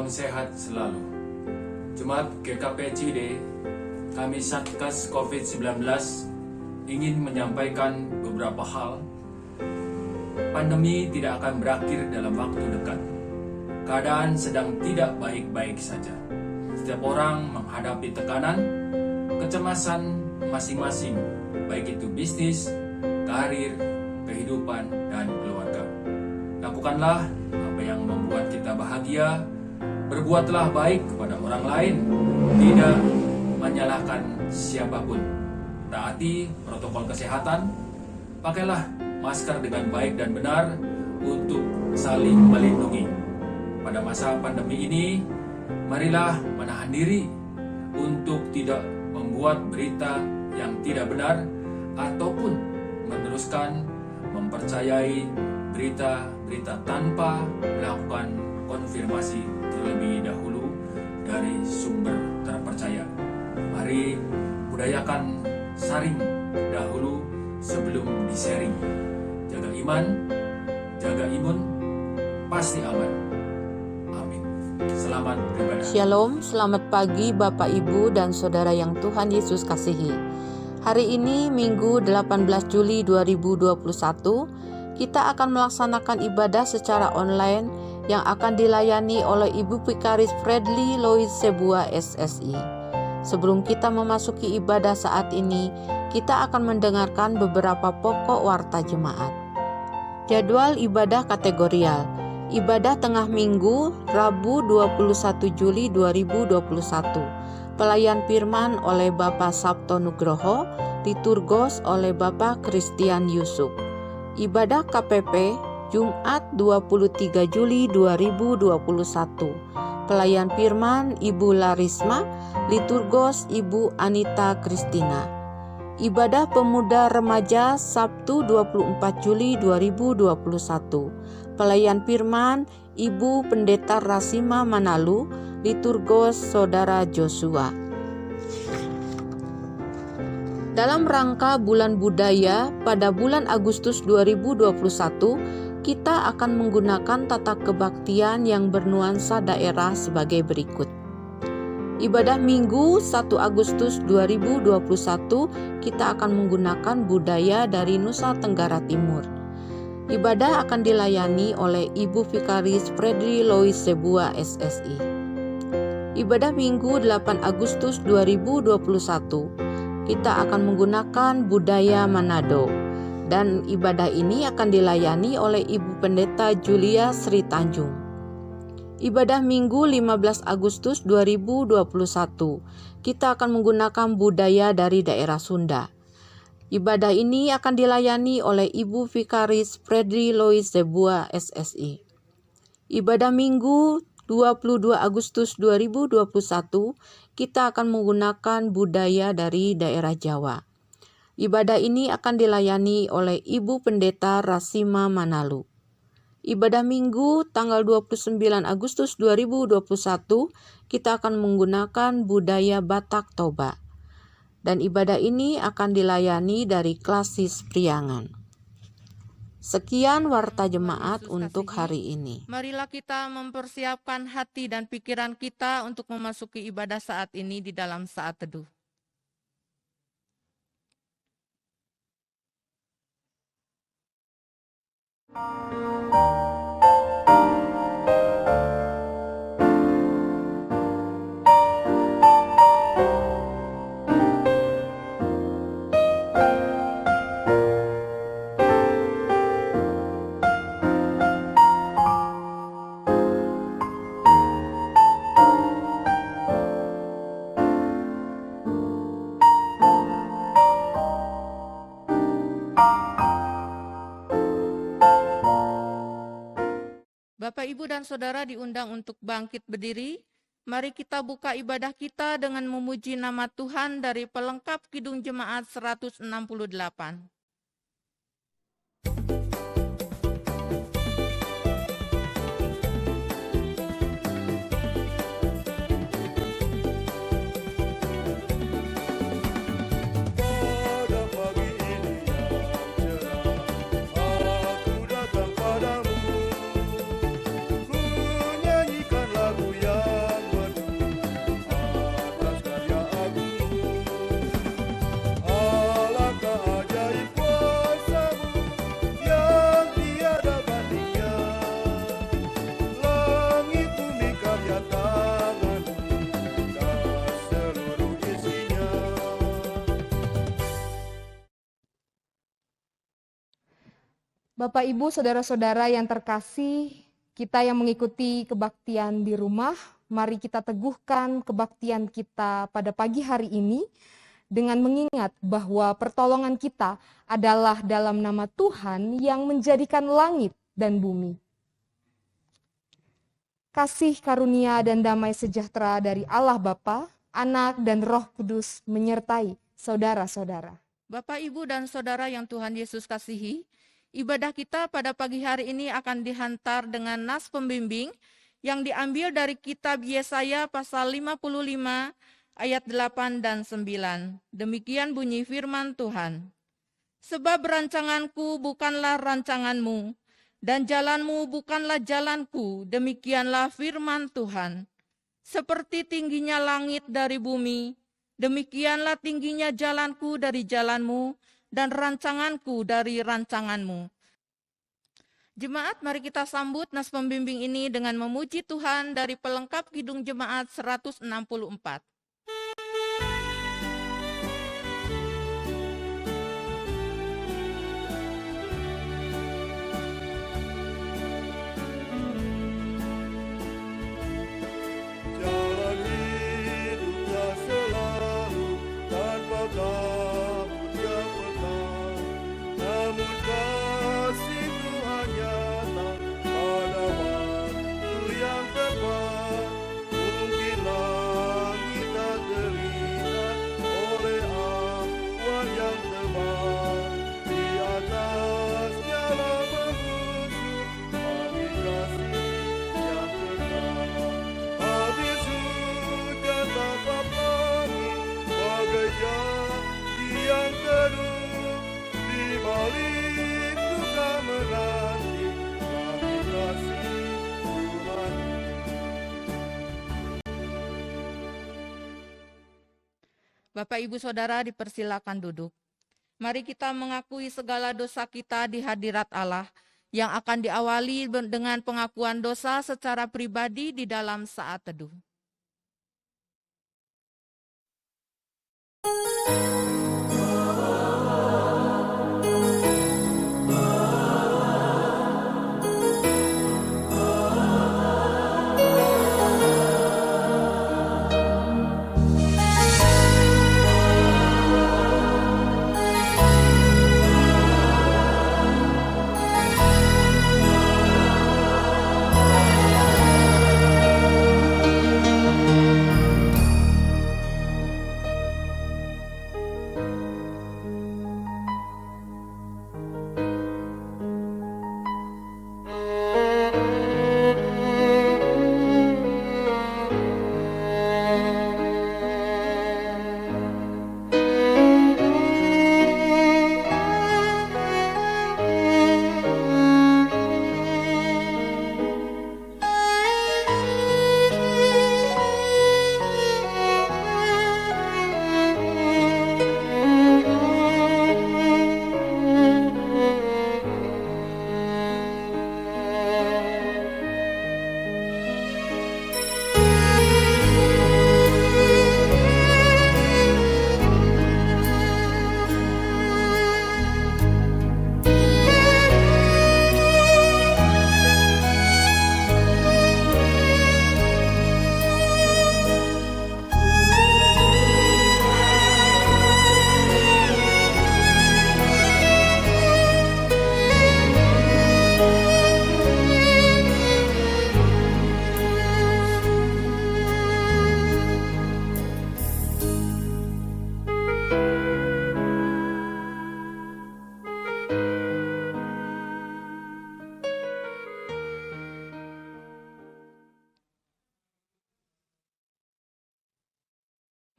Salam sehat selalu. Jemaat GKP Cide, kami Satgas COVID-19 ingin menyampaikan beberapa hal. Pandemi tidak akan berakhir dalam waktu dekat. Keadaan sedang tidak baik-baik saja. Setiap orang menghadapi tekanan, kecemasan masing-masing, baik itu bisnis, karir, kehidupan, dan keluarga. Lakukanlah apa yang membuat kita bahagia, berbuatlah baik kepada orang lain, tidak menyalahkan siapapun. Taati protokol kesehatan, pakailah masker dengan baik dan benar untuk saling melindungi. Pada masa pandemi ini, marilah menahan diri untuk tidak membuat berita yang tidak benar ataupun meneruskan mempercayai berita-berita tanpa melakukan konfirmasi terlebih dahulu dari sumber terpercaya. Mari budayakan saring dahulu sebelum di-sharing. Jaga iman, jaga imun, pasti aman. Amin. Selamat beribadah. Shalom, selamat pagi Bapak Ibu dan Saudara yang Tuhan Yesus kasihi. Hari ini Minggu 18 Juli 2021, kita akan melaksanakan ibadah secara online yang akan dilayani oleh Ibu Vikaris Fredly Lois Sebua SSI. Sebelum kita memasuki ibadah saat ini, kita akan mendengarkan beberapa pokok warta jemaat. Jadwal ibadah kategorial. Ibadah tengah minggu, Rabu 21 Juli 2021. Pelayan firman oleh Bapak Sabto Nugroho, liturgos oleh Bapak Christian Yusuf. Ibadah KPP, Jumat 23 Juli 2021. Pelayan firman Ibu Larisma, liturgos Ibu Anita Kristina. Ibadah pemuda remaja Sabtu 24 Juli 2021. Pelayan firman Ibu Pendeta Rasima Manalu, liturgos Saudara Joshua. Dalam rangka Bulan Budaya pada bulan Agustus 2021, kita akan menggunakan tata kebaktian yang bernuansa daerah sebagai berikut. Ibadah Minggu 1 Agustus 2021, kita akan menggunakan budaya dari Nusa Tenggara Timur. Ibadah akan dilayani oleh Ibu Vikaris Fredly Lois Sebua SSI. Ibadah Minggu 8 Agustus 2021, kita akan menggunakan budaya Manado. Dan ibadah ini akan dilayani oleh Ibu Pendeta Julia Sri Tanjung. Ibadah Minggu 15 Agustus 2021, kita akan menggunakan budaya dari daerah Sunda. Ibadah ini akan dilayani oleh Ibu Vikaris Fredly Lois Sebua SSI. Ibadah Minggu 22 Agustus 2021, kita akan menggunakan budaya dari daerah Jawa. Ibadah ini akan dilayani oleh Ibu Pendeta Rasima Manalu. Ibadah Minggu tanggal 29 Agustus 2021, kita akan menggunakan budaya Batak Toba. Dan ibadah ini akan dilayani dari Klasis Priangan. Sekian warta jemaat untuk hari ini. Marilah kita mempersiapkan hati dan pikiran kita untuk memasuki ibadah saat ini di dalam saat teduh. Bapak, Ibu, dan Saudara diundang untuk bangkit berdiri. Mari kita buka ibadah kita dengan memuji nama Tuhan dari pelengkap Kidung Jemaat 168. Ku nyanyikan lagu yang Bapak, Ibu, saudara-saudara yang terkasih, kita yang mengikuti kebaktian di rumah, mari kita teguhkan kebaktian kita pada pagi hari ini dengan mengingat bahwa pertolongan kita adalah dalam nama Tuhan yang menjadikan langit dan bumi. Kasih karunia dan damai sejahtera dari Allah Bapa, Anak dan Roh Kudus menyertai saudara-saudara. Bapak, Ibu, dan Saudara yang Tuhan Yesus kasihi, ibadah kita pada pagi hari ini akan dihantar dengan nas pembimbing yang diambil dari kitab Yesaya pasal 55 ayat 8 dan 9. Demikian bunyi firman Tuhan. Sebab rancanganku bukanlah rancanganmu, dan jalanmu bukanlah jalanku, demikianlah firman Tuhan. Seperti tingginya langit dari bumi, demikianlah tingginya jalanku dari jalanmu, dan rancanganku dari rancanganmu. Jemaat, mari kita sambut nas pembimbing ini dengan memuji Tuhan dari pelengkap Kidung Jemaat 164. Jalan hidupnya selalu tanpa kabut yang petang, namun kasih Tuhan nyata pada waktu yang tepat. Mungkin langit tak terlihat oleh awan yang tebal, di atasnya lah mengusung hari kasih yang kekal. Habis hujan tanpa pelangi, bagai janji yang teduh, di balik duka menanti kami kasih Tuhan. Bapak, Ibu, Saudara dipersilakan duduk. Mari kita mengakui segala dosa kita di hadirat Allah yang akan diawali dengan pengakuan dosa secara pribadi di dalam saat teduh.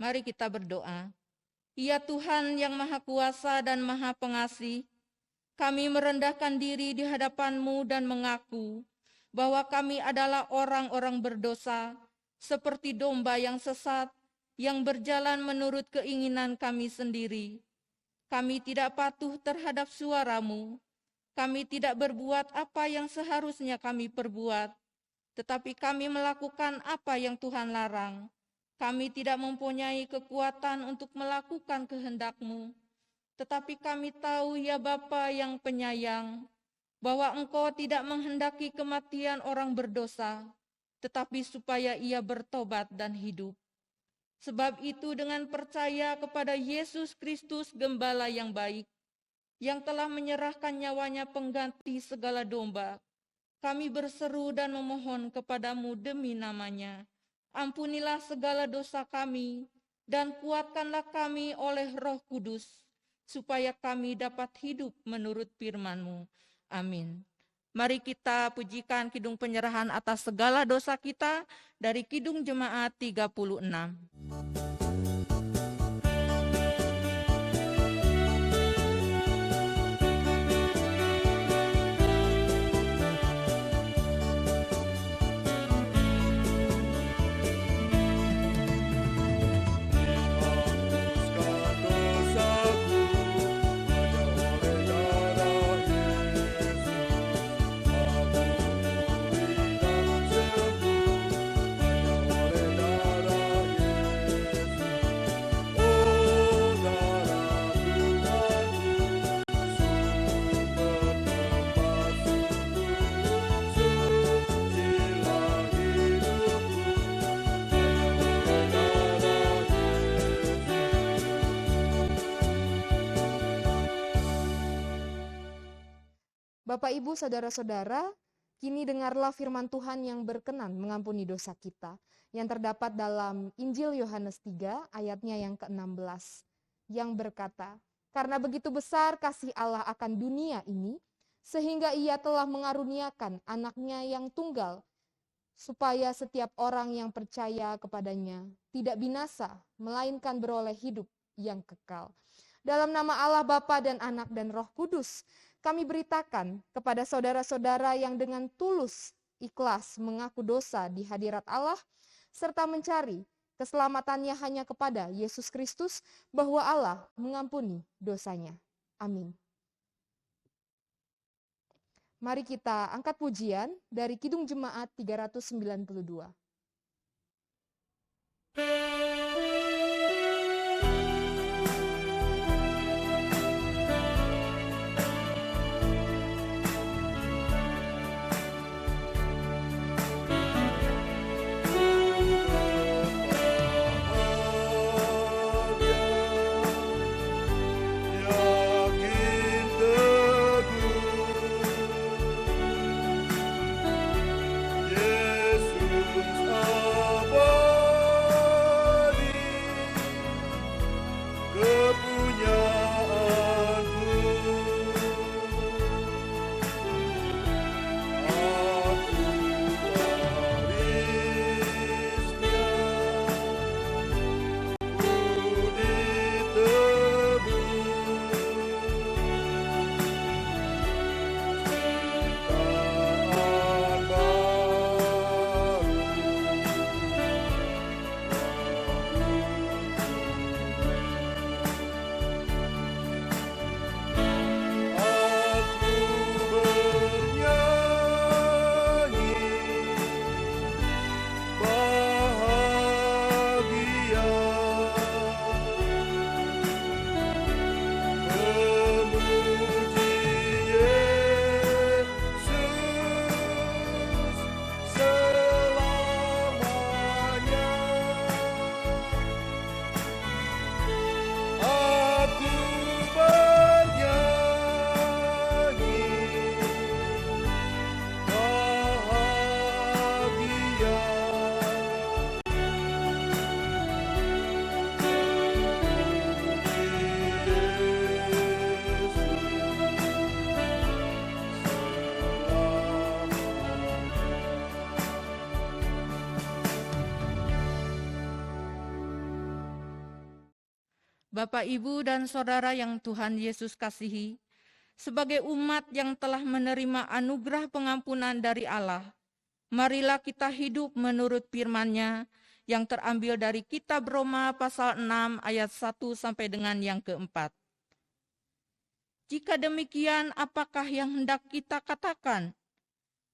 Mari kita berdoa. Ya Tuhan yang Maha Kuasa dan Maha Pengasih, kami merendahkan diri di hadapan-Mu dan mengaku bahwa kami adalah orang-orang berdosa, seperti domba yang sesat, yang berjalan menurut keinginan kami sendiri. Kami tidak patuh terhadap suara-Mu, kami tidak berbuat apa yang seharusnya kami perbuat, tetapi kami melakukan apa yang Tuhan larang. Kami tidak mempunyai kekuatan untuk melakukan kehendak-Mu, tetapi kami tahu ya Bapa yang penyayang, bahwa Engkau tidak menghendaki kematian orang berdosa, tetapi supaya ia bertobat dan hidup. Sebab itu dengan percaya kepada Yesus Kristus Gembala yang baik, yang telah menyerahkan nyawanya pengganti segala domba, kami berseru dan memohon kepadamu demi namanya. Ampunilah segala dosa kami, dan kuatkanlah kami oleh Roh Kudus, supaya kami dapat hidup menurut firman-Mu. Amin. Mari kita pujikan kidung penyerahan atas segala dosa kita dari Kidung Jemaat 36. Hapuskan dosaku hanya oleh darah Yesus. Aku pulih dan sembuh hanya oleh darah Yesus. Oh darah Tuhanku, sumber tembasuku, sucilah hidupku hanya oleh darah Bapak, Ibu, Saudara-saudara, kini dengarlah firman Tuhan yang berkenan mengampuni dosa kita, yang terdapat dalam Injil Yohanes 3 ayatnya yang ke-16, yang berkata, "Karena begitu besar kasih Allah akan dunia ini, sehingga ia telah mengaruniakan anaknya yang tunggal, supaya setiap orang yang percaya kepadanya tidak binasa, melainkan beroleh hidup yang kekal." Dalam nama Allah Bapa dan Anak dan Roh Kudus, kami beritakan kepada saudara-saudara yang dengan tulus, ikhlas mengaku dosa di hadirat Allah, serta mencari keselamatannya hanya kepada Yesus Kristus, bahwa Allah mengampuni dosanya. Amin. Mari kita angkat pujian dari Kidung Jemaat 392. yakin teguh, Yesus abadi, kepunyaanku. Aku warisnya, ku ditebus Aku bernyanyi bahagia, memuji Yesus selamanya. Aku bernyanyi bahagia, Bapak, Ibu, dan Saudara yang Tuhan Yesus kasihi, sebagai umat yang telah menerima anugerah pengampunan dari Allah, marilah kita hidup menurut firman-Nya yang terambil dari kitab Roma pasal 6 ayat 1 sampai dengan yang keempat. Jika demikian, apakah yang hendak kita katakan?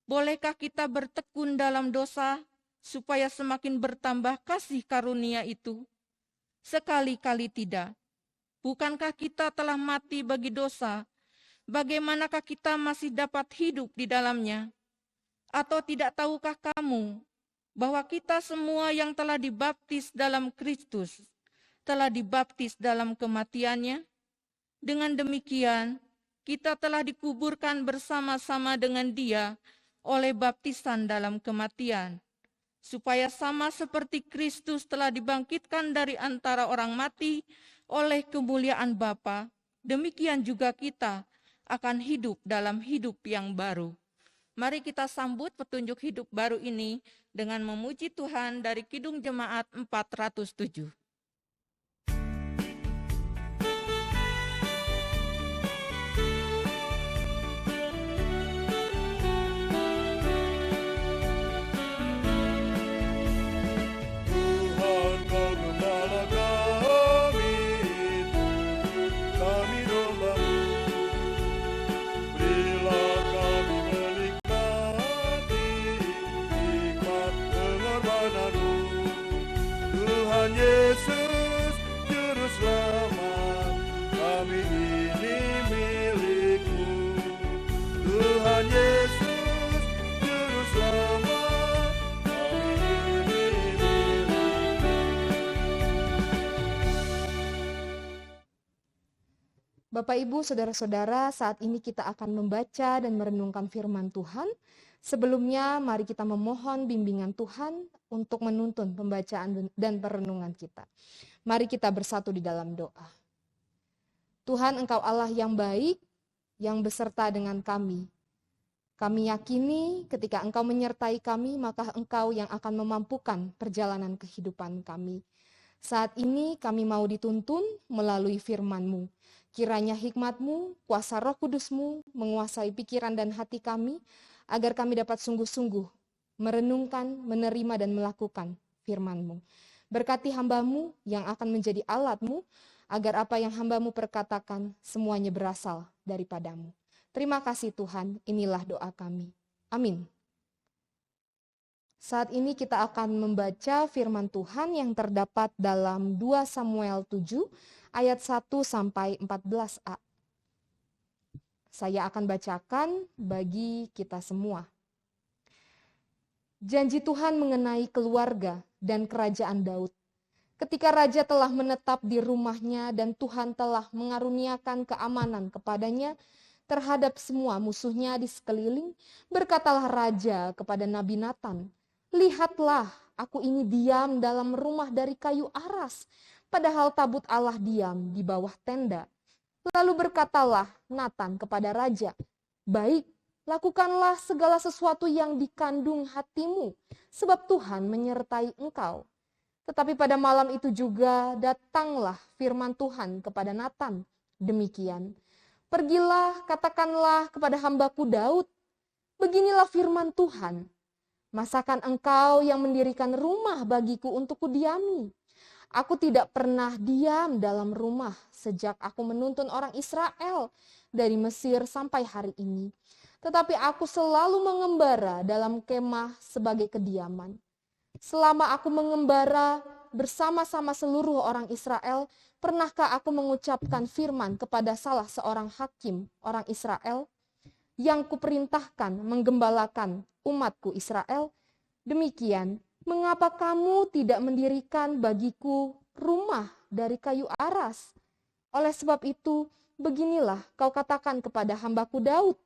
Bolehkah kita bertekun dalam dosa supaya semakin bertambah kasih karunia itu? Sekali-kali tidak. Bukankah kita telah mati bagi dosa, bagaimanakah kita masih dapat hidup di dalamnya? Atau tidak tahukah kamu bahwa kita semua yang telah dibaptis dalam Kristus telah dibaptis dalam kematiannya? Dengan demikian, kita telah dikuburkan bersama-sama dengan Dia oleh baptisan dalam kematian, supaya sama seperti Kristus telah dibangkitkan dari antara orang mati oleh kemuliaan Bapa, demikian juga kita akan hidup dalam hidup yang baru. Mari kita sambut petunjuk hidup baru ini dengan memuji Tuhan dari Kidung Jemaat 407. Tuhan kau gembala kami, kami domba-Mu. Berilah kami menikmati nikmat pengorbanan-Mu. Tuhan Yesus, Juru Selamat, kami ini milik-Mu. Tuhan Yesus, Juru Selamat, kami ini milik-Mu. Bapak, Ibu, Saudara-saudara, saat ini kita akan membaca dan merenungkan firman Tuhan. Sebelumnya, mari kita memohon bimbingan Tuhan untuk menuntun pembacaan dan perenungan kita. Mari kita bersatu di dalam doa. Tuhan, Engkau Allah yang baik, yang beserta dengan kami. Kami yakini ketika Engkau menyertai kami, maka Engkau yang akan memampukan perjalanan kehidupan kami. Saat ini kami mau dituntun melalui firman-Mu. Kiranya hikmat-Mu, kuasa Roh Kudus-Mu menguasai pikiran dan hati kami, agar kami dapat sungguh-sungguh merenungkan, menerima, dan melakukan firman-Mu. Berkati hamba-Mu yang akan menjadi alat-Mu, agar apa yang hamba-Mu perkatakan semuanya berasal daripada-Mu. Terima kasih Tuhan, inilah doa kami. Amin. Saat ini kita akan membaca firman Tuhan yang terdapat dalam 2 Samuel 7 ayat 1 sampai 14a. Saya akan bacakan bagi kita semua. Janji Tuhan mengenai keluarga dan kerajaan Daud. Ketika raja telah menetap di rumahnya dan Tuhan telah mengaruniakan keamanan kepadanya terhadap semua musuhnya di sekeliling, berkatalah raja kepada Nabi Natan, "Lihatlah, aku ini diam dalam rumah dari kayu aras, padahal tabut Allah diam di bawah tenda." Lalu berkatalah Natan kepada raja, "Baik, lakukanlah segala sesuatu yang dikandung hatimu, sebab Tuhan menyertai engkau." Tetapi pada malam itu juga datanglah firman Tuhan kepada Natan, demikian, "Pergilah, katakanlah kepada hambaku Daud, beginilah firman Tuhan, masakan engkau yang mendirikan rumah bagiku untuk kudiami? Aku tidak pernah diam dalam rumah sejak aku menuntun orang Israel dari Mesir sampai hari ini. Tetapi aku selalu mengembara dalam kemah sebagai kediaman. Selama aku mengembara bersama-sama seluruh orang Israel, pernahkah aku mengucapkan firman kepada salah seorang hakim orang Israel yang kuperintahkan menggembalakan umatku Israel? Demikian, mengapa kamu tidak mendirikan bagiku rumah dari kayu aras? Oleh sebab itu, beginilah kau katakan kepada hambaku Daud,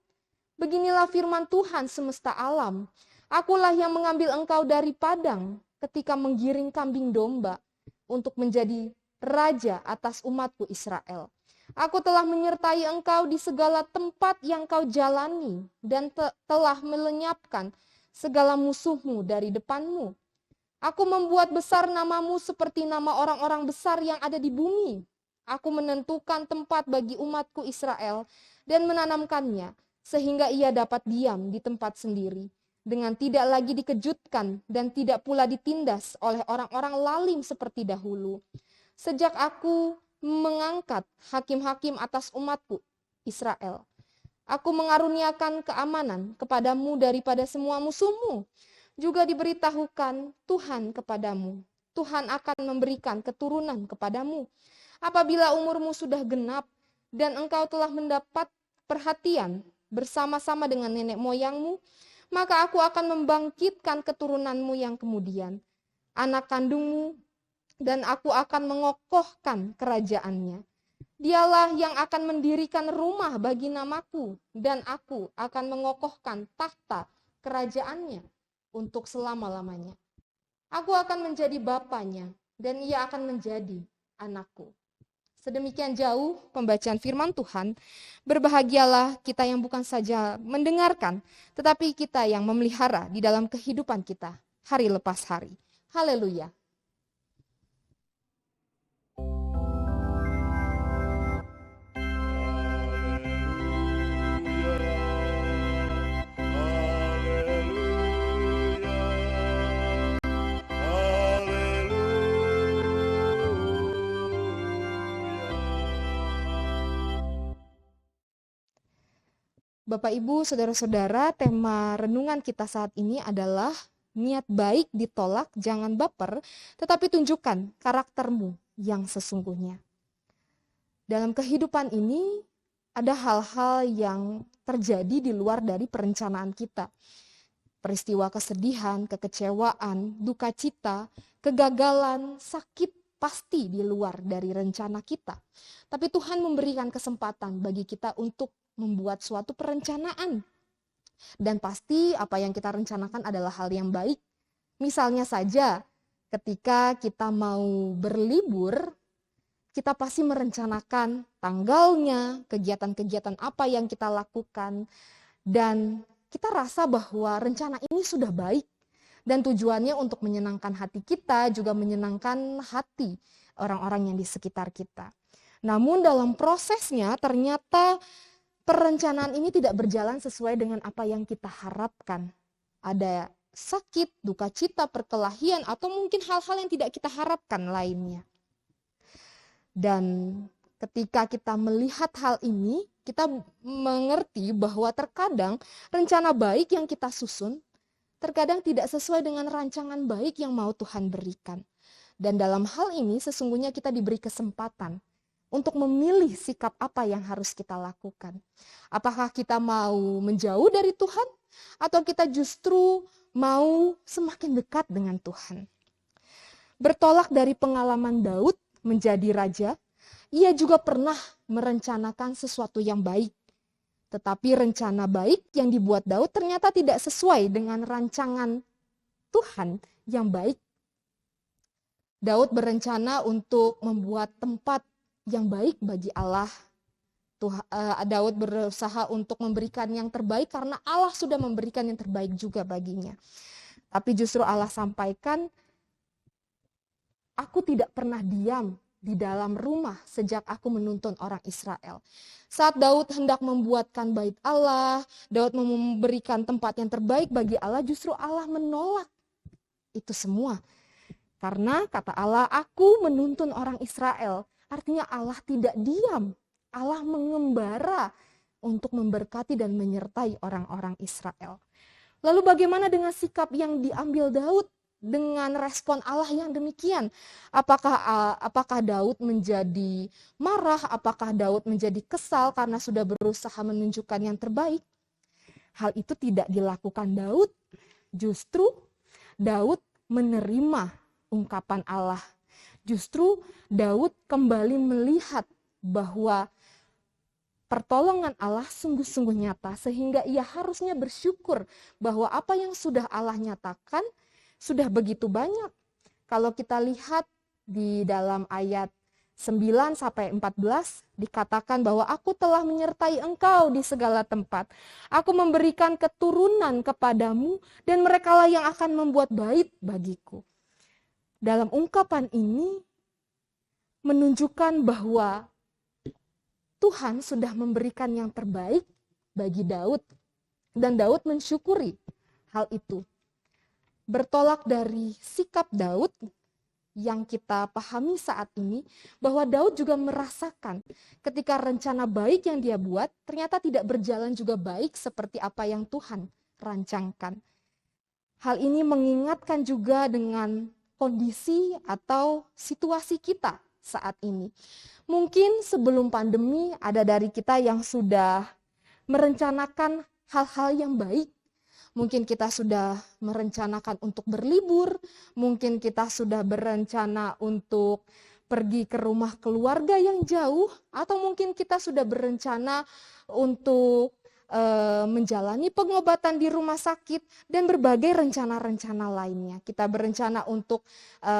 beginilah firman Tuhan semesta alam, akulah yang mengambil engkau dari padang ketika menggiring kambing domba untuk menjadi raja atas umatku Israel. Aku telah menyertai engkau di segala tempat yang kau jalani dan telah melenyapkan segala musuhmu dari depanmu. Aku membuat besar namamu seperti nama orang-orang besar yang ada di bumi. Aku menentukan tempat bagi umatku Israel dan menanamkannya sehingga ia dapat diam di tempat sendiri, dengan tidak lagi dikejutkan dan tidak pula ditindas oleh orang-orang lalim seperti dahulu. Sejak aku mengangkat hakim-hakim atas umatku Israel, aku mengaruniakan keamanan kepadamu daripada semua musuhmu. Juga diberitahukan Tuhan kepadamu, Tuhan akan memberikan keturunan kepadamu. Apabila umurmu sudah genap dan engkau telah mendapat perhatian bersama-sama dengan nenek moyangmu, maka aku akan membangkitkan keturunanmu yang kemudian, anak kandungmu, dan aku akan mengokohkan kerajaannya. Dialah yang akan mendirikan rumah bagi namaku, dan aku akan mengokohkan tahta kerajaannya untuk selama-lamanya. Aku akan menjadi bapanya, dan ia akan menjadi anakku. Sedemikian jauh pembacaan firman Tuhan. Berbahagialah kita yang bukan saja mendengarkan, tetapi kita yang memelihara di dalam kehidupan kita hari lepas hari. Haleluya. Bapak, Ibu, Saudara-saudara, tema renungan kita saat ini adalah niat baik ditolak, jangan baper, tetapi tunjukkan karaktermu yang sesungguhnya. Dalam kehidupan ini ada hal-hal yang terjadi di luar dari perencanaan kita. Peristiwa kesedihan, kekecewaan, duka cita, kegagalan, sakit pasti di luar dari rencana kita. Tapi Tuhan memberikan kesempatan bagi kita untuk membuat suatu perencanaan. Dan pasti apa yang kita rencanakan adalah hal yang baik. Misalnya saja ketika kita mau berlibur, kita pasti merencanakan tanggalnya, kegiatan-kegiatan apa yang kita lakukan, dan kita rasa bahwa rencana ini sudah baik dan tujuannya untuk menyenangkan hati kita, juga menyenangkan hati orang-orang yang di sekitar kita. Namun dalam prosesnya ternyata perencanaan ini tidak berjalan sesuai dengan apa yang kita harapkan. Ada sakit, duka cita, perkelahian, atau mungkin hal-hal yang tidak kita harapkan lainnya. Dan ketika kita melihat hal ini, kita mengerti bahwa terkadang rencana baik yang kita susun, terkadang tidak sesuai dengan rancangan baik yang mau Tuhan berikan. Dan dalam hal ini sesungguhnya kita diberi kesempatan untuk memilih sikap apa yang harus kita lakukan. Apakah kita mau menjauh dari Tuhan, atau kita justru mau semakin dekat dengan Tuhan. Bertolak dari pengalaman Daud menjadi raja, ia juga pernah merencanakan sesuatu yang baik. Tetapi rencana baik yang dibuat Daud ternyata tidak sesuai dengan rancangan Tuhan yang baik. Daud berencana untuk membuat tempat yang baik bagi Allah. Daud berusaha untuk memberikan yang terbaik karena Allah sudah memberikan yang terbaik juga baginya. Tapi justru Allah sampaikan, aku tidak pernah diam di dalam rumah sejak aku menuntun orang Israel. Saat Daud hendak membuatkan bait Allah, Daud memberikan tempat yang terbaik bagi Allah, justru Allah menolak itu semua. Karena kata Allah, aku menuntun orang Israel. Artinya Allah tidak diam. Allah mengembara untuk memberkati dan menyertai orang-orang Israel. Lalu bagaimana dengan sikap yang diambil Daud dengan respon Allah yang demikian? Apakah Daud menjadi marah? Apakah Daud menjadi kesal karena sudah berusaha menunjukkan yang terbaik? Hal itu tidak dilakukan Daud. Justru Daud menerima ungkapan Allah. Justru Daud kembali melihat bahwa pertolongan Allah sungguh-sungguh nyata, sehingga ia harusnya bersyukur bahwa apa yang sudah Allah nyatakan sudah begitu banyak. Kalau kita lihat di dalam ayat 9-14 dikatakan bahwa aku telah menyertai engkau di segala tempat. Aku memberikan keturunan kepadamu dan merekalah yang akan membuat bait bagiku. Dalam ungkapan ini menunjukkan bahwa Tuhan sudah memberikan yang terbaik bagi Daud. Dan Daud mensyukuri hal itu. Bertolak dari sikap Daud yang kita pahami saat ini, bahwa Daud juga merasakan ketika rencana baik yang dia buat ternyata tidak berjalan juga baik seperti apa yang Tuhan rancangkan. Hal ini mengingatkan juga dengan kondisi atau situasi kita saat ini. Mungkin sebelum pandemi ada dari kita yang sudah merencanakan hal-hal yang baik. Mungkin kita sudah merencanakan untuk berlibur, mungkin kita sudah berencana untuk pergi ke rumah keluarga yang jauh, atau mungkin kita sudah berencana untuk menjalani pengobatan di rumah sakit, dan berbagai rencana-rencana lainnya. Kita berencana untuk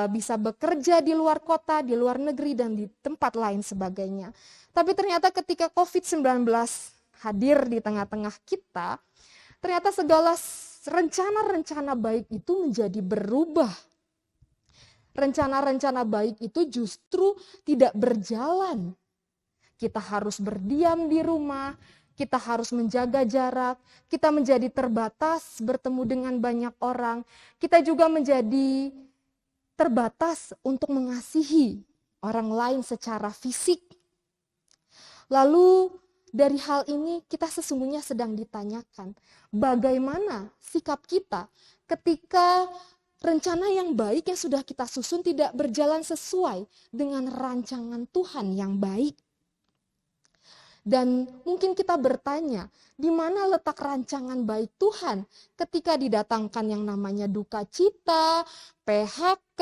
bisa bekerja di luar kota, di luar negeri, dan di tempat lain sebagainya. Tapi ternyata ketika COVID-19 hadir di tengah-tengah kita, ternyata segala rencana-rencana baik itu menjadi berubah. Rencana-rencana baik itu justru tidak berjalan. Kita harus berdiam di rumah, kita harus menjaga jarak, kita menjadi terbatas bertemu dengan banyak orang, kita juga menjadi terbatas untuk mengasihi orang lain secara fisik. Lalu dari hal ini kita sesungguhnya sedang ditanyakan, bagaimana sikap kita ketika rencana yang baik yang sudah kita susun tidak berjalan sesuai dengan rancangan Tuhan yang baik. Dan mungkin kita bertanya, di mana letak rancangan baik Tuhan ketika didatangkan yang namanya duka cita, PHK,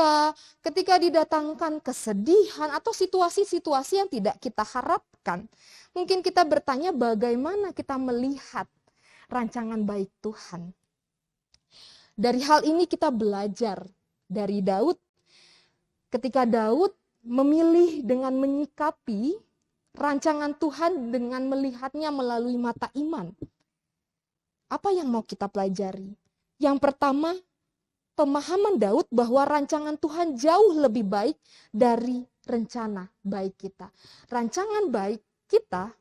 ketika didatangkan kesedihan atau situasi-situasi yang tidak kita harapkan. Mungkin kita bertanya bagaimana kita melihat rancangan baik Tuhan. Dari hal ini kita belajar dari Daud. Ketika Daud memilih dengan menyikapi rancangan Tuhan dengan melihatnya melalui mata iman. Apa yang mau kita pelajari? Yang pertama, pemahaman Daud bahwa rancangan Tuhan jauh lebih baik dari rencana baik kita. Rancangan baik kita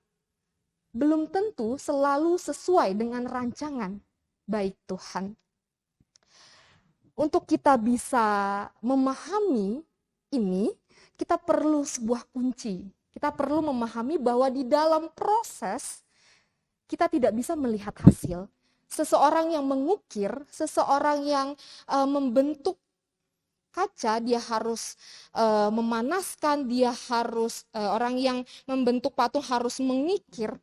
belum tentu selalu sesuai dengan rancangan baik Tuhan. Untuk kita bisa memahami ini, kita perlu sebuah kunci. Kita perlu memahami bahwa di dalam proses kita tidak bisa melihat hasil. Seseorang yang mengukir, seseorang yang membentuk kaca, dia harus memanaskan, dia harus orang yang membentuk patung harus mengikir.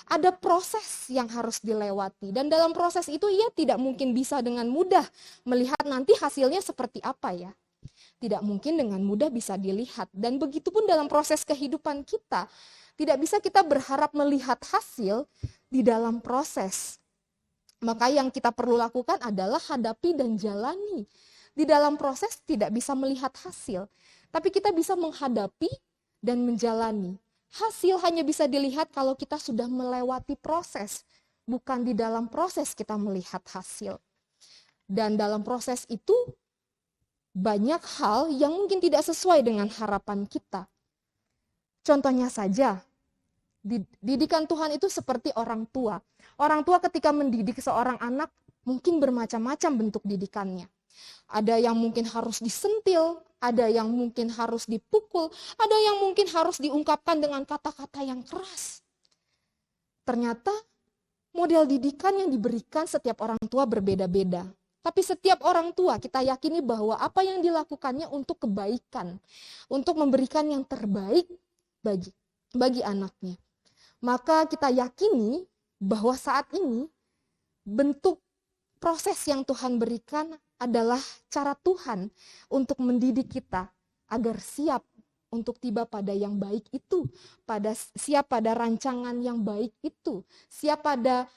Ada proses yang harus dilewati, dan dalam proses itu ia tidak mungkin bisa dengan mudah melihat nanti hasilnya seperti apa ya. Tidak mungkin dengan mudah bisa dilihat. Dan begitu pun dalam proses kehidupan kita, tidak bisa kita berharap melihat hasil di dalam proses. Maka yang kita perlu lakukan adalah hadapi dan jalani. Di dalam proses tidak bisa melihat hasil, tapi kita bisa menghadapi dan menjalani. Hasil hanya bisa dilihat kalau kita sudah melewati proses, bukan di dalam proses kita melihat hasil. Dan dalam proses itu banyak hal yang mungkin tidak sesuai dengan harapan kita. Contohnya saja, didikan Tuhan itu seperti orang tua. Orang tua ketika mendidik seorang anak mungkin bermacam-macam bentuk didikannya. Ada yang mungkin harus disentil, ada yang mungkin harus dipukul, ada yang mungkin harus diungkapkan dengan kata-kata yang keras. Ternyata model didikan yang diberikan setiap orang tua berbeda-beda. Tapi setiap orang tua kita yakini bahwa apa yang dilakukannya untuk kebaikan, untuk memberikan yang terbaik bagi anaknya. Maka kita yakini bahwa saat ini bentuk proses yang Tuhan berikan adalah cara Tuhan untuk mendidik kita agar siap untuk tiba pada yang baik itu, siap pada rancangan yang baik itu, siap pada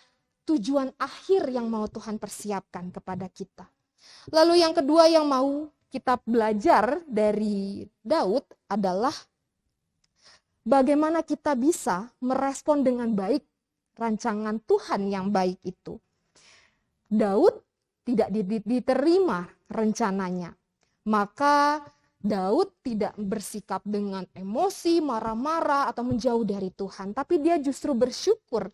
tujuan akhir yang mau Tuhan persiapkan kepada kita. Lalu yang kedua yang mau kita belajar dari Daud adalah bagaimana kita bisa merespon dengan baik rancangan Tuhan yang baik itu. Daud tidak diterima rencananya, maka Daud tidak bersikap dengan emosi, marah-marah atau menjauh dari Tuhan, tapi dia justru bersyukur.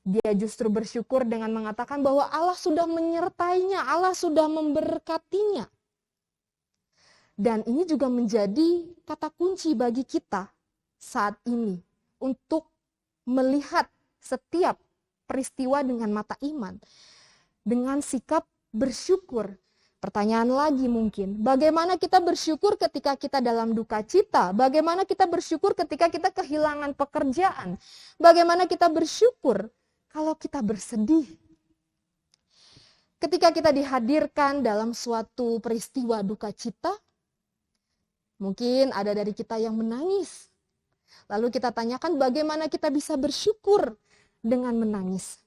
Dia justru bersyukur dengan mengatakan bahwa Allah sudah menyertainya, Allah sudah memberkatinya. Dan ini juga menjadi kata kunci bagi kita saat ini untuk melihat setiap peristiwa dengan mata iman, dengan sikap bersyukur. Pertanyaan lagi mungkin, bagaimana kita bersyukur ketika kita dalam duka cita? Bagaimana kita bersyukur ketika kita kehilangan pekerjaan? Bagaimana kita bersyukur kalau kita bersedih, ketika kita dihadirkan dalam suatu peristiwa duka cita, mungkin ada dari kita yang menangis. Lalu kita tanyakan bagaimana kita bisa bersyukur dengan menangis.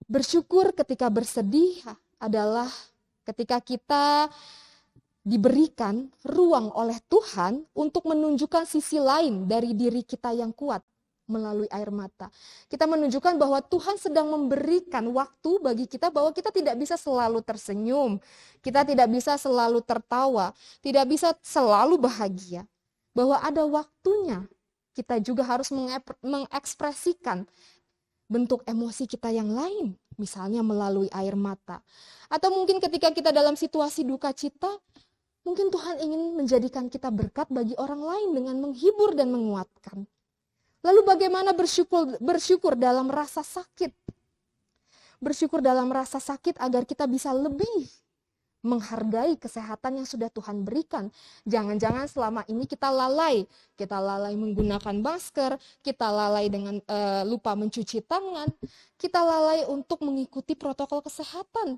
Bersyukur ketika bersedih adalah ketika kita diberikan ruang oleh Tuhan untuk menunjukkan sisi lain dari diri kita yang kuat melalui air mata. Kita menunjukkan bahwa Tuhan sedang memberikan waktu bagi kita bahwa kita tidak bisa selalu tersenyum, kita tidak bisa selalu tertawa, tidak bisa selalu bahagia. Bahwa ada waktunya kita juga harus mengekspresikan bentuk emosi kita yang lain, misalnya melalui air mata. Atau mungkin ketika kita dalam situasi duka cita, mungkin Tuhan ingin menjadikan kita berkat bagi orang lain dengan menghibur dan menguatkan. Lalu bagaimana bersyukur dalam rasa sakit? Bersyukur dalam rasa sakit agar kita bisa lebih menghargai kesehatan yang sudah Tuhan berikan. Jangan-jangan selama ini kita lalai menggunakan masker, kita lalai dengan lupa mencuci tangan, kita lalai untuk mengikuti protokol kesehatan.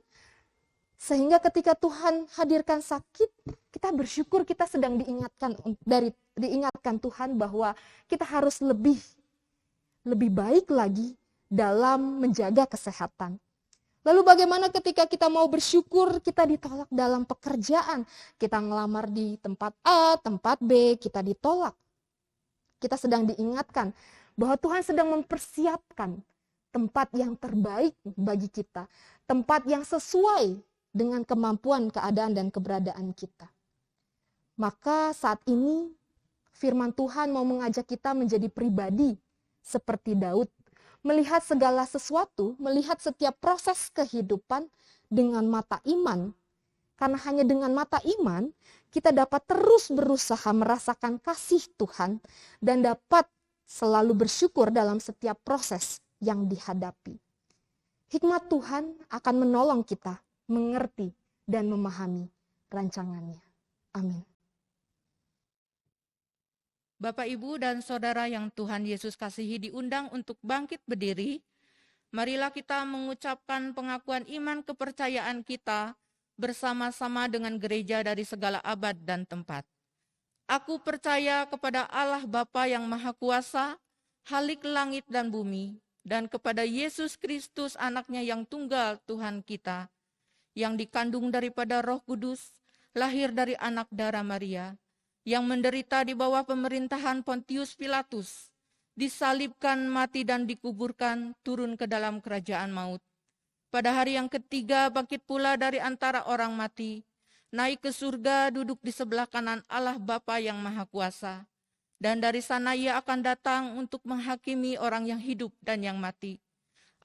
Sehingga ketika Tuhan hadirkan sakit, kita bersyukur kita sedang diingatkan Tuhan bahwa kita harus lebih baik lagi dalam menjaga kesehatan. Lalu bagaimana ketika kita mau bersyukur, kita ditolak dalam pekerjaan. Kita ngelamar di tempat A, tempat B, kita ditolak. Kita sedang diingatkan bahwa Tuhan sedang mempersiapkan tempat yang terbaik bagi kita. Tempat yang sesuai dengan kemampuan, keadaan, dan keberadaan kita. Maka saat ini firman Tuhan mau mengajak kita menjadi pribadi seperti Daud. Melihat segala sesuatu, melihat setiap proses kehidupan dengan mata iman. Karena hanya dengan mata iman, kita dapat terus berusaha merasakan kasih Tuhan dan dapat selalu bersyukur dalam setiap proses yang dihadapi. Hikmat Tuhan akan menolong kita mengerti dan memahami rancangannya. Amin. Bapak, Ibu, dan Saudara yang Tuhan Yesus kasihi, diundang untuk bangkit berdiri. Marilah kita mengucapkan pengakuan iman kepercayaan kita bersama-sama dengan gereja dari segala abad dan tempat. Aku percaya kepada Allah Bapa yang Maha Kuasa, Khalik langit dan bumi, dan kepada Yesus Kristus anaknya yang tunggal Tuhan kita, yang dikandung daripada Roh Kudus, lahir dari anak darah Maria, yang menderita di bawah pemerintahan Pontius Pilatus, disalibkan, mati dan dikuburkan, turun ke dalam kerajaan maut. Pada hari yang ketiga bangkit pula dari antara orang mati, naik ke surga, duduk di sebelah kanan Allah Bapa yang Maha Kuasa. Dan dari sana ia akan datang untuk menghakimi orang yang hidup dan yang mati.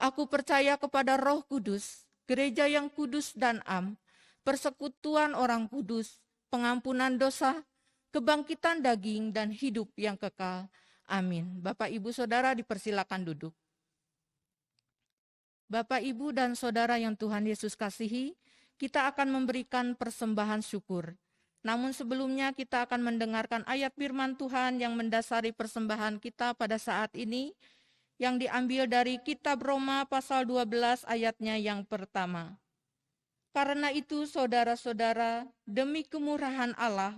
Aku percaya kepada Roh Kudus, gereja yang kudus dan am, persekutuan orang kudus, pengampunan dosa, kebangkitan daging, dan hidup yang kekal. Amin. Bapak, Ibu, Saudara dipersilakan duduk. Bapak, Ibu, dan Saudara yang Tuhan Yesus kasihi, kita akan memberikan persembahan syukur. Namun sebelumnya kita akan mendengarkan ayat firman Tuhan yang mendasari persembahan kita pada saat ini, yang diambil dari kitab Roma pasal 12 ayatnya yang pertama. Karena itu saudara-saudara, demi kemurahan Allah,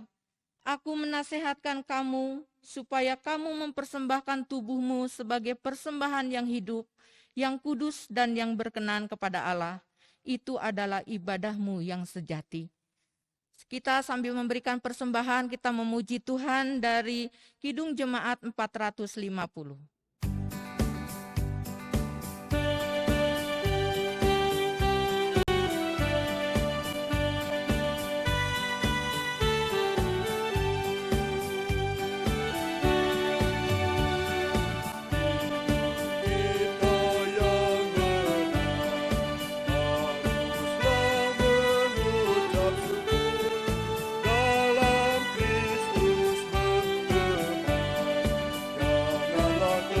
aku menasehatkan kamu supaya kamu mempersembahkan tubuhmu sebagai persembahan yang hidup, yang kudus dan yang berkenan kepada Allah. Itu adalah ibadahmu yang sejati. Kita sambil memberikan persembahan, kita memuji Tuhan dari Kidung Jemaat 450. Dalam Kristus mengenal, janganlah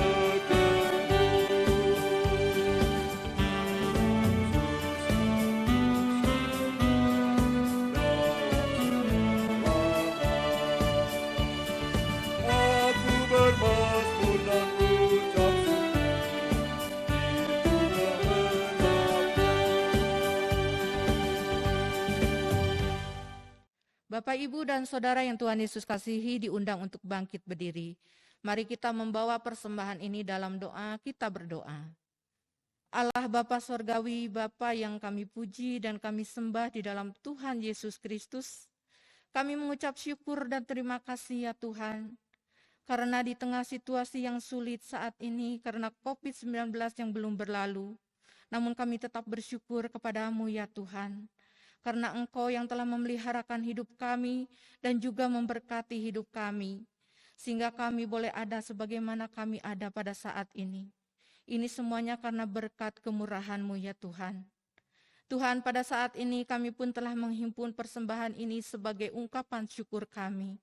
Bapak, Ibu, dan Saudara yang Tuhan Yesus kasihi diundang untuk bangkit berdiri. Mari kita membawa persembahan ini dalam doa, kita berdoa. Allah Bapa Sorgawi, Bapa yang kami puji dan kami sembah di dalam Tuhan Yesus Kristus, kami mengucap syukur dan terima kasih ya Tuhan, karena di tengah situasi yang sulit saat ini, karena COVID-19 yang belum berlalu, namun kami tetap bersyukur kepadamu ya Tuhan, karena Engkau yang telah memeliharakan hidup kami dan juga memberkati hidup kami, sehingga kami boleh ada sebagaimana kami ada pada saat ini. Ini semuanya karena berkat kemurahan-Mu ya Tuhan. Tuhan, pada saat ini kami pun telah menghimpun persembahan ini sebagai ungkapan syukur kami.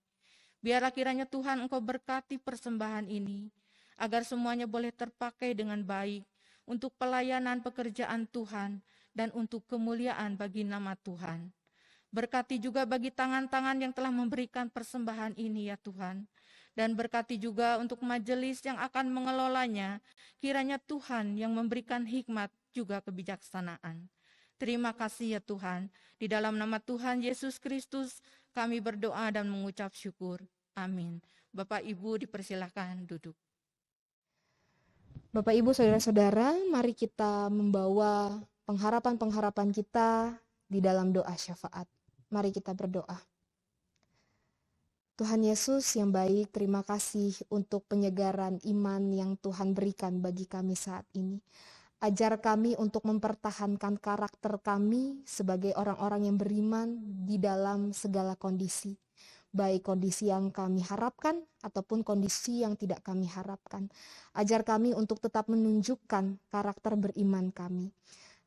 Biarlah kiranya Tuhan Engkau berkati persembahan ini, agar semuanya boleh terpakai dengan baik untuk pelayanan pekerjaan Tuhan dan untuk kemuliaan bagi nama Tuhan. Berkati juga bagi tangan-tangan yang telah memberikan persembahan ini ya Tuhan. Dan berkati juga untuk majelis yang akan mengelolanya, kiranya Tuhan yang memberikan hikmat juga kebijaksanaan. Terima kasih ya Tuhan, di dalam nama Tuhan Yesus Kristus kami berdoa dan mengucap syukur. Amin. Bapak Ibu dipersilakan duduk. Bapak Ibu Saudara-saudara, mari kita membawa pengharapan-pengharapan kita di dalam doa syafaat. Mari kita berdoa. Tuhan Yesus yang baik, terima kasih untuk penyegaran iman yang Tuhan berikan bagi kami saat ini. Ajar kami untuk mempertahankan karakter kami sebagai orang-orang yang beriman di dalam segala kondisi. Baik kondisi yang kami harapkan ataupun kondisi yang tidak kami harapkan. Ajar kami untuk tetap menunjukkan karakter beriman kami.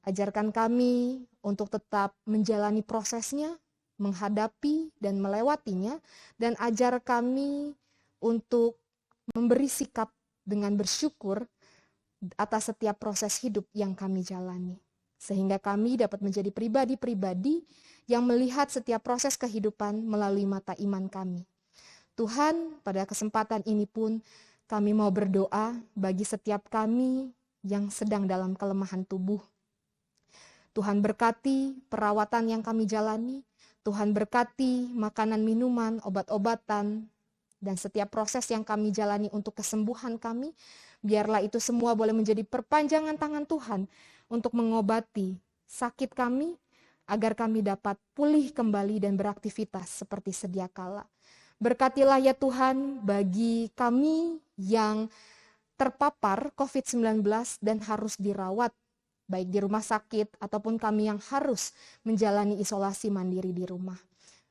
Ajarkan kami untuk tetap menjalani prosesnya, menghadapi dan melewatinya, dan ajar kami untuk memberi sikap dengan bersyukur atas setiap proses hidup yang kami jalani. Sehingga kami dapat menjadi pribadi-pribadi yang melihat setiap proses kehidupan melalui mata iman kami. Tuhan, pada kesempatan ini pun kami mau berdoa bagi setiap kami yang sedang dalam kelemahan tubuh. Tuhan berkati perawatan yang kami jalani, Tuhan berkati makanan, minuman, obat-obatan, dan setiap proses yang kami jalani untuk kesembuhan kami. Biarlah itu semua boleh menjadi perpanjangan tangan Tuhan untuk mengobati sakit kami, agar kami dapat pulih kembali dan beraktivitas seperti sedia kala. Berkatilah ya Tuhan bagi kami yang terpapar COVID-19 dan harus dirawat, baik di rumah sakit ataupun kami yang harus menjalani isolasi mandiri di rumah.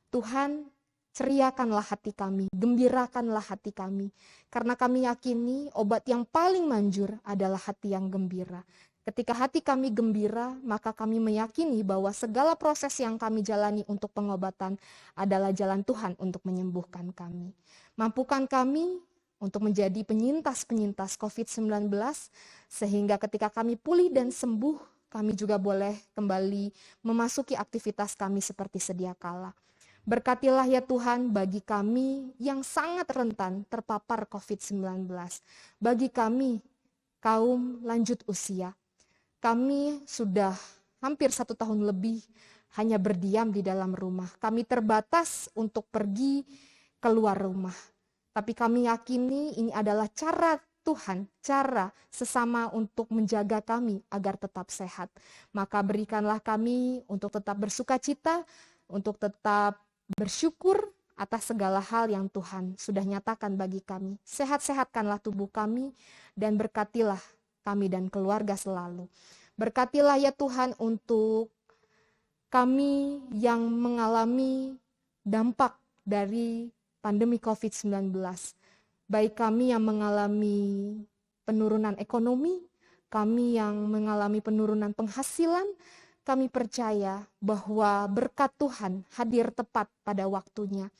Tuhan, ceriakanlah hati kami, gembirakanlah hati kami, karena kami yakini obat yang paling manjur adalah hati yang gembira. Ketika hati kami gembira, maka kami meyakini bahwa segala proses yang kami jalani untuk pengobatan adalah jalan Tuhan untuk menyembuhkan kami. Mampukan kami untuk menjadi penyintas-penyintas COVID-19, sehingga ketika kami pulih dan sembuh, kami juga boleh kembali memasuki aktivitas kami seperti sedia kala. Berkatilah ya Tuhan bagi kami yang sangat rentan terpapar COVID-19. Bagi kami, kaum lanjut usia, kami sudah hampir 1 tahun lebih hanya berdiam di dalam rumah. Kami terbatas untuk pergi keluar rumah. Tapi kami yakini ini adalah cara Tuhan, cara sesama untuk menjaga kami agar tetap sehat. Maka berikanlah kami untuk tetap bersukacita, untuk tetap bersyukur atas segala hal yang Tuhan sudah nyatakan bagi kami. Sehat-sehatkanlah tubuh kami dan berkatilah kami dan keluarga selalu. Berkatilah ya Tuhan untuk kami yang mengalami dampak dari pandemi COVID-19, baik kami yang mengalami penurunan ekonomi, kami yang mengalami penurunan penghasilan, kami percaya bahwa berkat Tuhan hadir tepat pada waktunya.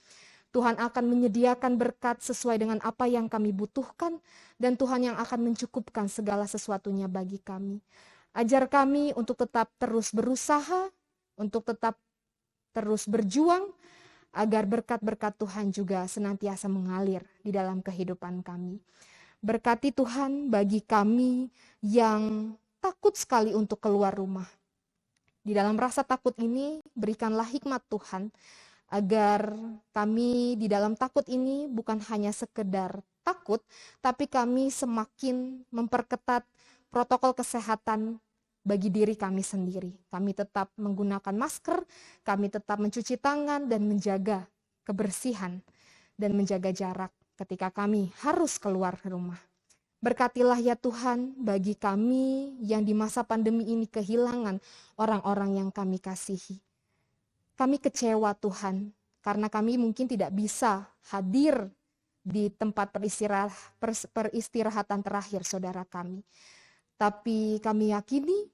Tuhan akan menyediakan berkat sesuai dengan apa yang kami butuhkan, dan Tuhan yang akan mencukupkan segala sesuatunya bagi kami. Ajar kami untuk tetap terus berusaha, untuk tetap terus berjuang, agar berkat-berkat Tuhan juga senantiasa mengalir di dalam kehidupan kami. Berkati Tuhan bagi kami yang takut sekali untuk keluar rumah. Di dalam rasa takut ini, berikanlah hikmat Tuhan, agar kami di dalam takut ini bukan hanya sekedar takut, tapi kami semakin memperketat protokol kesehatan bagi diri kami sendiri. Kami tetap menggunakan masker, kami tetap mencuci tangan dan menjaga kebersihan dan menjaga jarak ketika kami harus keluar rumah. Berkatilah ya Tuhan bagi kami yang di masa pandemi ini kehilangan orang-orang yang kami kasihi. Kami kecewa Tuhan, karena kami mungkin tidak bisa hadir di tempat peristirahatan terakhir saudara kami. Tapi kami yakini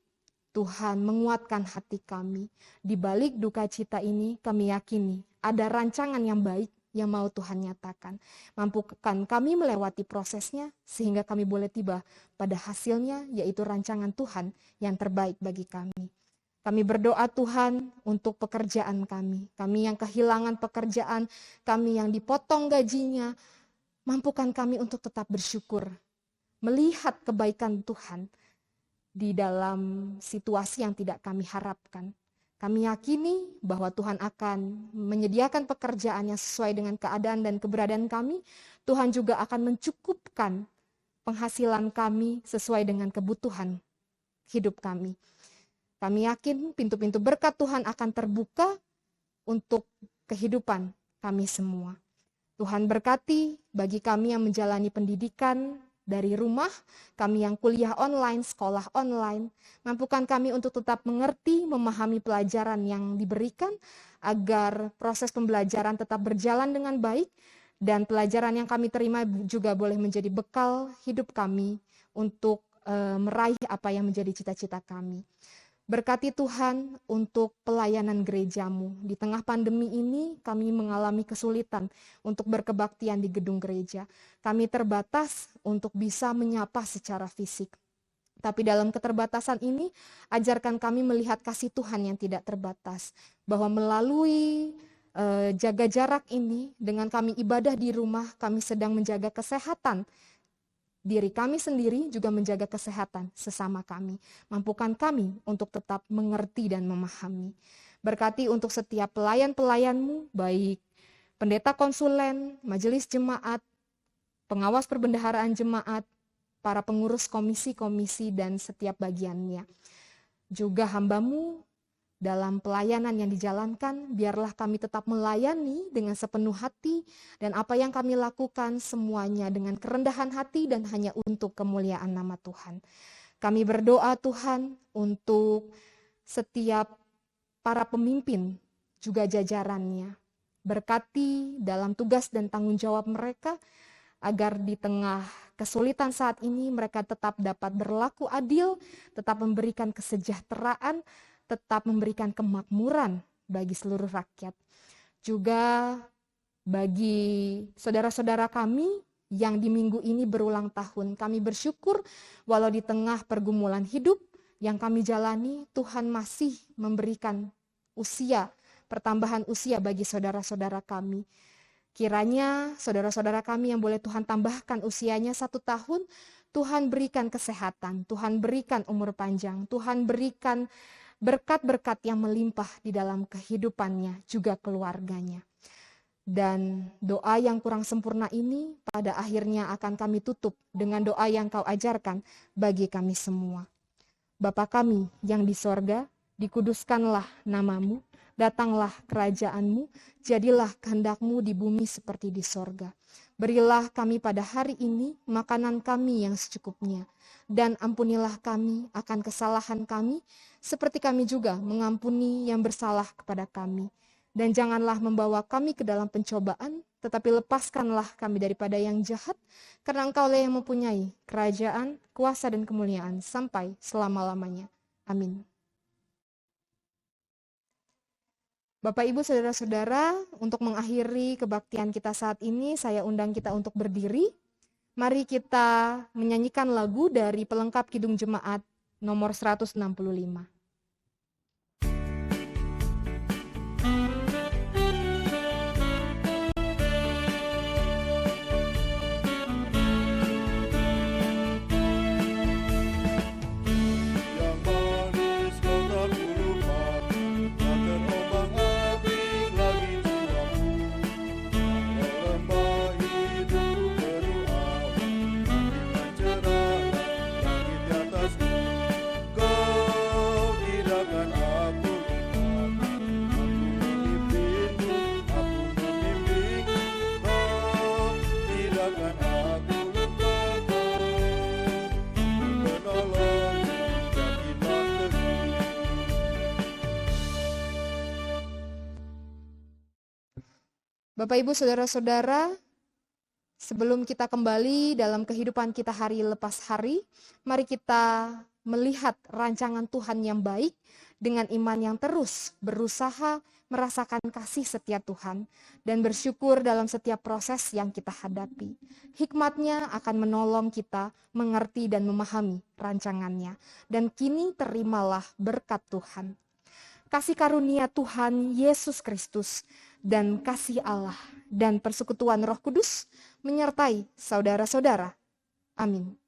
Tuhan menguatkan hati kami. Di balik duka cita ini kami yakini ada rancangan yang baik yang mau Tuhan nyatakan. Mampukan kami melewati prosesnya sehingga kami boleh tiba pada hasilnya, yaitu rancangan Tuhan yang terbaik bagi kami. Kami berdoa Tuhan untuk pekerjaan kami. Kami yang kehilangan pekerjaan, kami yang dipotong gajinya. Mampukan kami untuk tetap bersyukur. Melihat kebaikan Tuhan di dalam situasi yang tidak kami harapkan. Kami yakini bahwa Tuhan akan menyediakan pekerjaan yang sesuai dengan keadaan dan keberadaan kami. Tuhan juga akan mencukupkan penghasilan kami sesuai dengan kebutuhan hidup kami. Kami yakin pintu-pintu berkat Tuhan akan terbuka untuk kehidupan kami semua. Tuhan berkati bagi kami yang menjalani pendidikan dari rumah, kami yang kuliah online, sekolah online, mampukan kami untuk tetap mengerti, memahami pelajaran yang diberikan, agar proses pembelajaran tetap berjalan dengan baik, dan pelajaran yang kami terima juga boleh menjadi bekal hidup kami untuk meraih apa yang menjadi cita-cita kami. Berkati Tuhan untuk pelayanan gerejamu. Di tengah pandemi ini kami mengalami kesulitan untuk berkebaktian di gedung gereja. Kami terbatas untuk bisa menyapa secara fisik. Tapi dalam keterbatasan ini, ajarkan kami melihat kasih Tuhan yang tidak terbatas. Bahwa melalui jaga jarak ini, dengan kami ibadah di rumah, kami sedang menjaga kesehatan diri kami sendiri, juga menjaga kesehatan sesama kami. Mampukan kami untuk tetap mengerti dan memahami. Berkati untuk setiap pelayan-pelayanmu, baik pendeta konsulen, majelis jemaat, pengawas perbendaharaan jemaat, para pengurus komisi-komisi dan setiap bagiannya. Juga hambamu dalam pelayanan yang dijalankan, biarlah kami tetap melayani dengan sepenuh hati, dan apa yang kami lakukan semuanya dengan kerendahan hati dan hanya untuk kemuliaan nama Tuhan. Kami berdoa Tuhan untuk setiap para pemimpin, juga jajarannya. Berkati dalam tugas dan tanggung jawab mereka, agar di tengah kesulitan saat ini mereka tetap dapat berlaku adil, tetap memberikan kesejahteraan, tetap memberikan kemakmuran bagi seluruh rakyat. Juga bagi saudara-saudara kami yang di minggu ini berulang tahun, kami bersyukur walau di tengah pergumulan hidup yang kami jalani, Tuhan masih memberikan pertambahan usia bagi saudara-saudara kami. Kiranya saudara-saudara kami yang boleh Tuhan tambahkan usianya 1 tahun, Tuhan berikan kesehatan, Tuhan berikan umur panjang, Tuhan berikan berkat-berkat yang melimpah di dalam kehidupannya, juga keluarganya. Dan doa yang kurang sempurna ini pada akhirnya akan kami tutup dengan doa yang Kau ajarkan bagi kami semua. Bapa kami yang di sorga, dikuduskanlah namamu, datanglah kerajaanmu, jadilah kehendak-Mu di bumi seperti di sorga. Berilah kami pada hari ini makanan kami yang secukupnya, dan ampunilah kami akan kesalahan kami, seperti kami juga mengampuni yang bersalah kepada kami. Dan janganlah membawa kami ke dalam pencobaan, tetapi lepaskanlah kami daripada yang jahat, karena Engkau-Lah yang mempunyai kerajaan, kuasa dan kemuliaan sampai selama-lamanya. Amin. Bapak, Ibu, Saudara-saudara, untuk mengakhiri kebaktian kita saat ini, saya undang kita untuk berdiri. Mari kita menyanyikan lagu dari pelengkap Kidung Jemaat nomor 165. Yang manis kau tak lupa, takkan ombang-ambing lagi Bapak, Ibu, Saudara-saudara, sebelum kita kembali dalam kehidupan kita hari lepas hari, mari kita melihat rancangan Tuhan yang baik dengan iman yang terus berusaha merasakan kasih setia Tuhan dan bersyukur dalam setiap proses yang kita hadapi. Hikmatnya akan menolong kita mengerti dan memahami rancangannya. Dan kini terimalah berkat Tuhan. Kasih karunia Tuhan Yesus Kristus dan kasih Allah dan persekutuan Roh Kudus menyertai saudara-saudara. Amin.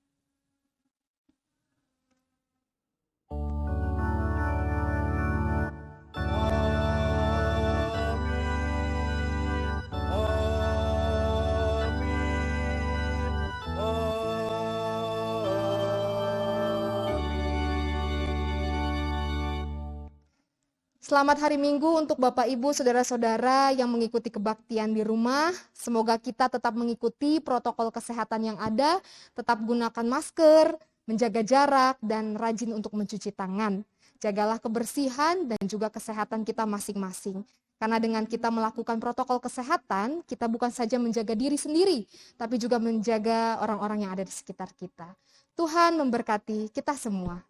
Selamat hari Minggu untuk Bapak, Ibu, Saudara-saudara yang mengikuti kebaktian di rumah. Semoga kita tetap mengikuti protokol kesehatan yang ada, tetap gunakan masker, menjaga jarak, dan rajin untuk mencuci tangan. Jagalah kebersihan dan juga kesehatan kita masing-masing. Karena dengan kita melakukan protokol kesehatan, kita bukan saja menjaga diri sendiri, tapi juga menjaga orang-orang yang ada di sekitar kita. Tuhan memberkati kita semua.